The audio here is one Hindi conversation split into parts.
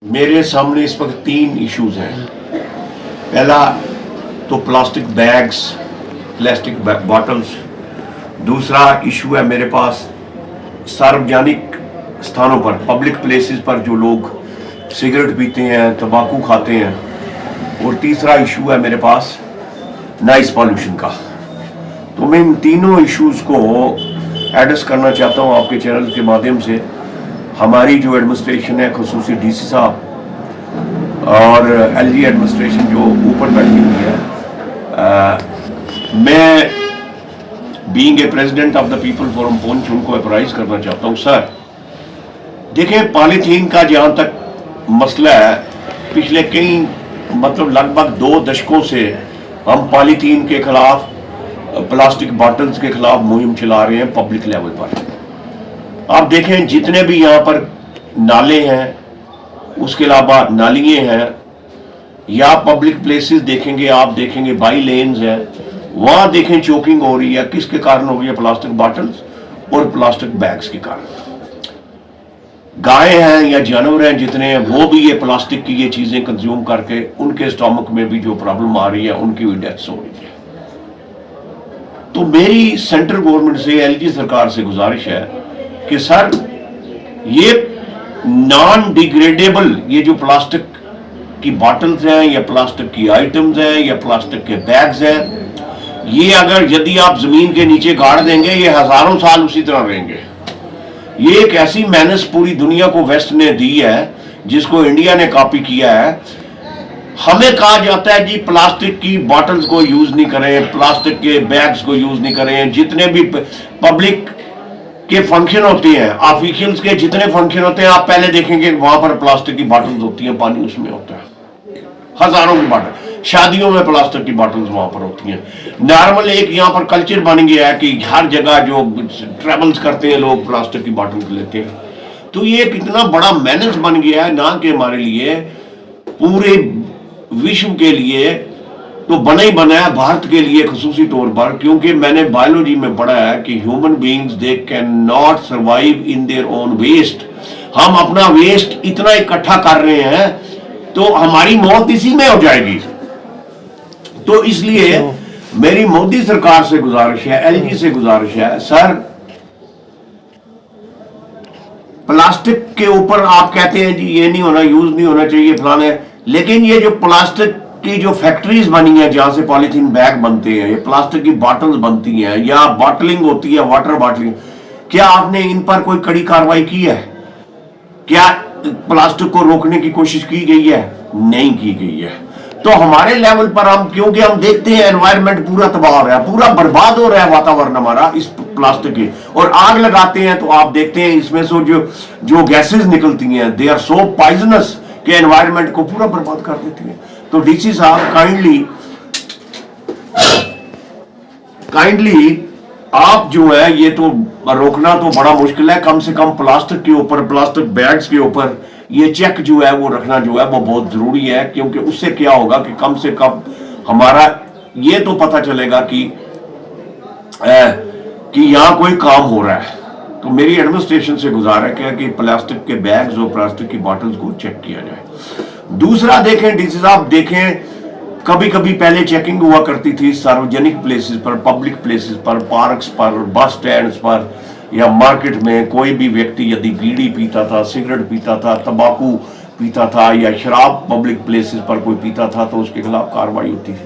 मेरे सामने इस वक्त 3 इश्यूज हैं। पहला तो प्लास्टिक बैग्स, प्लास्टिक बॉटल्स। दूसरा इशू है मेरे पास सार्वजनिक स्थानों पर, पब्लिक प्लेसेस पर जो लोग सिगरेट पीते हैं, तंबाकू खाते हैं। और तीसरा इशू है मेरे पास नॉइस पॉल्यूशन का। तो मैं इन तीनों इश्यूज को एड्रेस करना चाहता हूं आपके चैनल के माध्यम से। हमारी जो एडमिनिस्ट्रेशन है, खुसूसी डीसी साहब और एलजी एडमिनिस्ट्रेशन जो ऊपर बैठी हुई है, मैं being a president of the people forum Poonch उनको अप्राइज करना चाहता हूं। सर देखें, पॉलीथीन का जहां तक मसला है, पिछले कई लगभग 2 दशकों से हम पॉलीथीन के खिलाफ, प्लास्टिक बॉटल्स के खिलाफ मुहिम चला रहे हैं पब्लिक लेवल पर। आप देखें जितने भी यहाँ पर नाले हैं, उसके अलावा नालियाँ हैं, या पब्लिक प्लेसेस देखेंगे, आप देखेंगे बाई लेन्स हैं, वहाँ देखें चोकिंग हो रही है। किसके कारण हो रही है? प्लास्टिक बॉटल्स और प्लास्टिक बैग्स के कारण। गाय हैं या जानवर हैं जितने हैं, वो भी ये प्लास्टिक की ये चीज़ें कंज्यूम करके उनके स्टमक में भी जो प्रॉब्लम आ रही है, उनकी भी डेथ्स हो रही है। तो मेरी सेंट्रल गवर्नमेंट से, एलजी सरकार से गुजारिश है कि सर ये नॉन डिग्रेडेबल ये जो प्लास्टिक की बॉटल्स हैं या प्लास्टिक की आइटम्स हैं या प्लास्टिक के बैग्स हैं, ये अगर यदि आप जमीन के नीचे गाड़ देंगे, ये हजारों साल उसी तरह रहेंगे। ये एक ऐसी मेहनत पूरी दुनिया को वेस्ट ने दी है, जिसको इंडिया ने कॉपी किया है। हमें कहा जाता है जी प्लास्टिक की बॉटल्स को यूज नहीं करें, प्लास्टिक के बैग्स को यूज नहीं करें। जितने भी पब्लिक के फंक्शन होते हैं, ऑफिशियल्स के जितने फंक्शन होते हैं, आप पहले देखेंगे वहां पर प्लास्टिक की बॉटल्स होती हैं, पानी उसमें होता है, हजारों की बॉटल। शादियों में प्लास्टिक की बॉटल्स वहां पर होती हैं। नॉर्मल एक यहाँ पर कल्चर बन गया है कि हर जगह जो ट्रेवल्स करते हैं लोग प्लास्टिक की बॉटल्स लेते हैं। तो ये कितना बड़ा मेहनत बन गया है, ना कि हमारे लिए, पूरे विश्व के लिए तो बना ही बना है, भारत के लिए खुसूसी तौर पर। क्योंकि मैंने बायोलॉजी में पढ़ा है कि human beings they can not survive in their own waste. हम अपना वेस्ट इतना इकट्ठा कर रहे हैं तो हमारी मौत इसी में हो जाएगी। तो इसलिए मेरी मोदी सरकार से गुजारिश है, एलजी से गुजारिश है, सर प्लास्टिक के ऊपर आप कहते हैं जी ये नहीं होना, यूज नहीं होना चाहिए फलाने, लेकिन ये जो प्लास्टिक की जो फैक्ट्रीज बनी है जहां से पॉलीथीन बैग बनते हैं, ये प्लास्टिक की बॉटल्स बनती हैं या बॉटलिंग होती है, वाटर बॉटलिंग, क्या आपने इन पर कोई कड़ी कार्रवाई की है? क्या प्लास्टिक को रोकने की कोशिश की गई है? नहीं की गई है। तो हमारे लेवल पर हम, क्योंकि हम देखते हैं एनवायरनमेंट पूरा तबाह हो रहा है, पूरा बर्बाद हो रहा है वातावरण हमारा इस प्लास्टिक की, और आग लगाते हैं तो आप देखते हैं इसमें से जो गैसेस निकलती हैं, दे आर सो पॉइजनस कि एनवायरनमेंट को पूरा बर्बाद कर देती है। तो डीसी साहब काइंडली आप जो है ये तो रोकना तो बड़ा मुश्किल है, कम से कम प्लास्टिक के ऊपर, प्लास्टिक बैग्स के ऊपर ये चेक जो है वो रखना जो है वो बहुत जरूरी है। क्योंकि उससे क्या होगा कि कम से कम हमारा ये तो पता चलेगा कि यहां कोई काम हो रहा है। तो मेरी एडमिनिस्ट्रेशन से गुजारिश है कि प्लास्टिक के बैग्स और प्लास्टिक की बॉटल्स को चेक किया जाए। दूसरा देखें डीसी साहब, देखें कभी कभी पहले चेकिंग हुआ करती थी सार्वजनिक प्लेसेस पर, पब्लिक प्लेसेस पर, पार्क्स पर, बस स्टैंड्स पर या मार्केट में। कोई भी व्यक्ति यदि बीड़ी पीता था, सिगरेट पीता था, तंबाकू पीता था या शराब पब्लिक प्लेसेस पर कोई पीता था तो उसके खिलाफ कार्रवाई होती थी।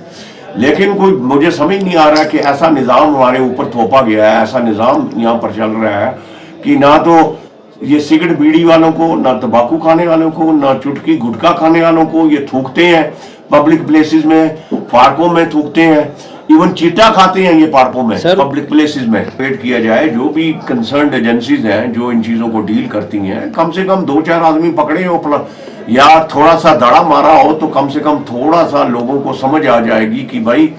लेकिन कोई, मुझे समझ नहीं आ रहा कि ऐसा निज़ाम हमारे ऊपर थोपा गया है, ऐसा निज़ाम यहाँ पर चल रहा है कि ना तो ये सिगरेट बीड़ी वालों को, ना तंबाकू खाने वालों को, ना चुटकी गुटखा खाने वालों को ये थूकते हैं पब्लिक प्लेसेस में, पार्कों में थूकते हैं, इवन चीटा खाते हैं ये पार्कों में, पब्लिक प्लेसेस में। पेड किया जाए, जो भी कंसर्न्ड एजेंसीज हैं जो इन चीजों को डील करती हैं, कम से कम 2-4 आदमी पकड़े हो या थोड़ा सा दड़ा मारा हो तो कम से कम थोड़ा सा लोगों को समझ आ जाएगी कि भाई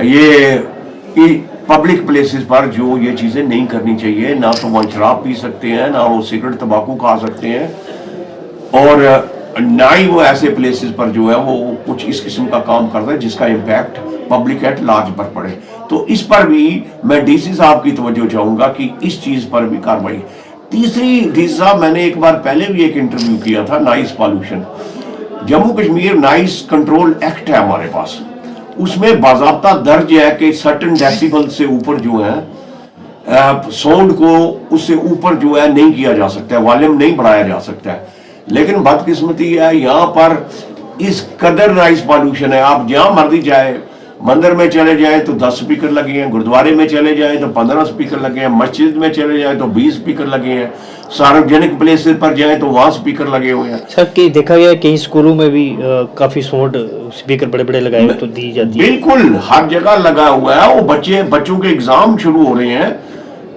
ये पब्लिक प्लेसेस पर जो ये चीजें नहीं करनी चाहिए। ना तो वहाँ शराब पी सकते हैं, ना वो सिगरेट तंबाकू खा सकते हैं, और ना ही वो ऐसे प्लेसेस पर जो है वो कुछ इस किस्म का काम करता है जिसका इम्पैक्ट पब्लिक एट लार्ज पर पड़े। तो इस पर भी मैं डीसी साहब की तवज्जो चाहूंगा कि इस चीज पर भी कार्रवाई। तीसरी साहब, मैंने एक बार पहले भी एक इंटरव्यू किया था, nice pollution. Jammu Kashmir nice control act है हमारे पास, उसमें बाज़ाब्ता दर्ज है कि सर्टन डेसिबल से ऊपर जो है साउंड को उससे ऊपर जो है नहीं किया जा सकता है, वॉल्यूम नहीं बढ़ाया जा सकता है। लेकिन बदकिस्मती है यहाँ पर इस कदर नाइस पॉल्यूशन है, आप जहां मर्जी जाए, मंदिर में चले जाएं तो 10 स्पीकर लगे हैं, गुरुद्वारे में चले जाएं तो 15 स्पीकर लगे हैं, मस्जिद में चले जाएं तो 20 स्पीकर लगे हैं, सार्वजनिक प्लेसेस पर जाएं तो वहां स्पीकर लगे हुए हैं। सर कि देखा गया कई स्कूलों में भी काफी साउंड स्पीकर बड़े बड़े लगाए हुए तो दी जाती है। बिल्कुल हर जगह लगा हुआ है। वो बच्चों के एग्जाम शुरू हो रहे हैं,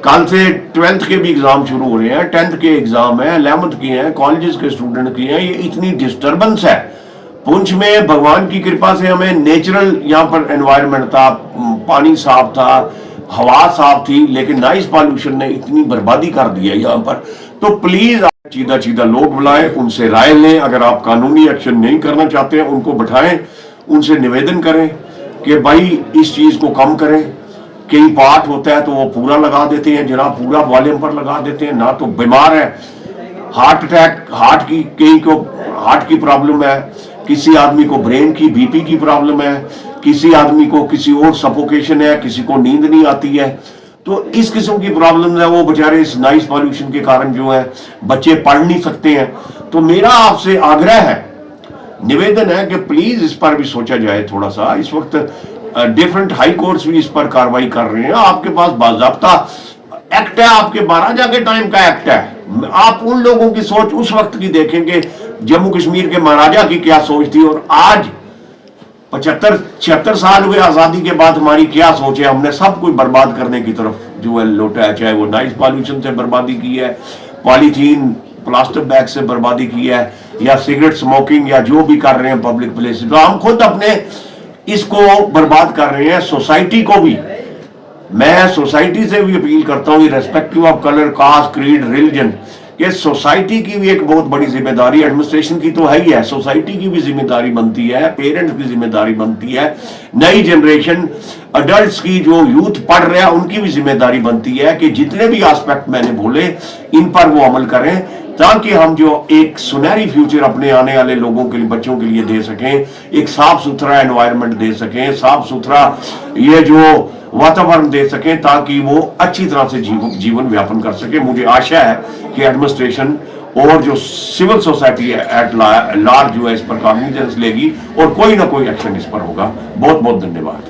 कल से 12th के भी एग्जाम शुरू हो रहे हैं, 10th के एग्जाम है, 11th के हैं, कॉलेजेस के स्टूडेंट की हैं। ये इतनी डिस्टर्बेंस है। पुंछ में भगवान की कृपा से हमें नेचुरल यहाँ पर एनवायरनमेंट था, पानी साफ था, हवा साफ थी, लेकिन नॉइज पॉल्यूशन ने इतनी बर्बादी कर दी है यहाँ पर। तो प्लीज सीधा सीधा लोग बुलाएं, उनसे राय लें। अगर आप कानूनी एक्शन नहीं करना चाहते हैं, उनको बैठाएं, उनसे निवेदन करें कि भाई इस चीज को कम करें। कई पार्ट होता है तो वो पूरा लगा देते हैं, जरा पूरा वॉल्यूम पर लगा देते हैं। ना तो बीमार है, हार्ट अटैक, कई को हार्ट की प्रॉब्लम है, किसी आदमी को ब्रेन की बीपी की प्रॉब्लम है, किसी आदमी को किसी और सफोकेशन है, किसी को नींद नहीं आती है। तो इस किस्म की प्रॉब्लम है, वो बेचारे इस नॉइज पॉल्यूशन के कारण जो है बच्चे पढ़ नहीं सकते हैं। तो मेरा आपसे आग्रह है, निवेदन है कि प्लीज इस पर भी सोचा जाए थोड़ा सा। इस वक्त डिफरेंट हाई कोर्ट्स भी इस पर कार्रवाई कर रहे हैं। आपके पास बाज़ाब्ता एक्ट है, आपके महाराजा के टाइम का एक्ट है। आप उन लोगों की सोच उस वक्त की देखेंगे, जम्मू कश्मीर के महाराजा की क्या सोच थी, और आज 75-76 साल हुए आजादी के बाद हमारी क्या सोच है। हमने सब कुछ बर्बाद करने की तरफ जो है लौटा है, चाहे वो नॉइज पॉल्यूशन से बर्बादी की है, पॉलीथीन प्लास्टिक बैग से बर्बादी की है, या सिगरेट स्मोकिंग, या जो भी कर रहे हैं पब्लिक प्लेस। तो हम खुद अपने इसको बर्बाद कर रहे हैं। सोसाइटी को भी, मैं सोसाइटी से भी अपील करता हूँ, respective of colour, caste, creed, religion, कि सोसाइटी की भी एक बहुत बड़ी जिम्मेदारी, एडमिनिस्ट्रेशन की तो है ही है, सोसाइटी की भी जिम्मेदारी बनती है, पेरेंट्स की जिम्मेदारी बनती है, नई जनरेशन अडल्ट्स की जो यूथ पढ़ रहा है उनकी भी जिम्मेदारी बनती है कि जितने भी एस्पेक्ट मैंने बोले इन पर वो अमल करें, ताकि हम जो एक सुनहरी फ्यूचर अपने आने वाले लोगों के लिए, बच्चों के लिए दे सकें, एक साफ सुथरा एनवायरनमेंट दे सकें, साफ सुथरा ये जो वातावरण दे सकें, ताकि वो अच्छी तरह से जीवन व्यापन कर सके। मुझे आशा है कि एडमिनिस्ट्रेशन और जो सिविल सोसाइटी है एट लार्ज जो है इस पर कॉग्निजेंस लेगी और कोई ना कोई एक्शन इस पर होगा। बहुत बहुत धन्यवाद।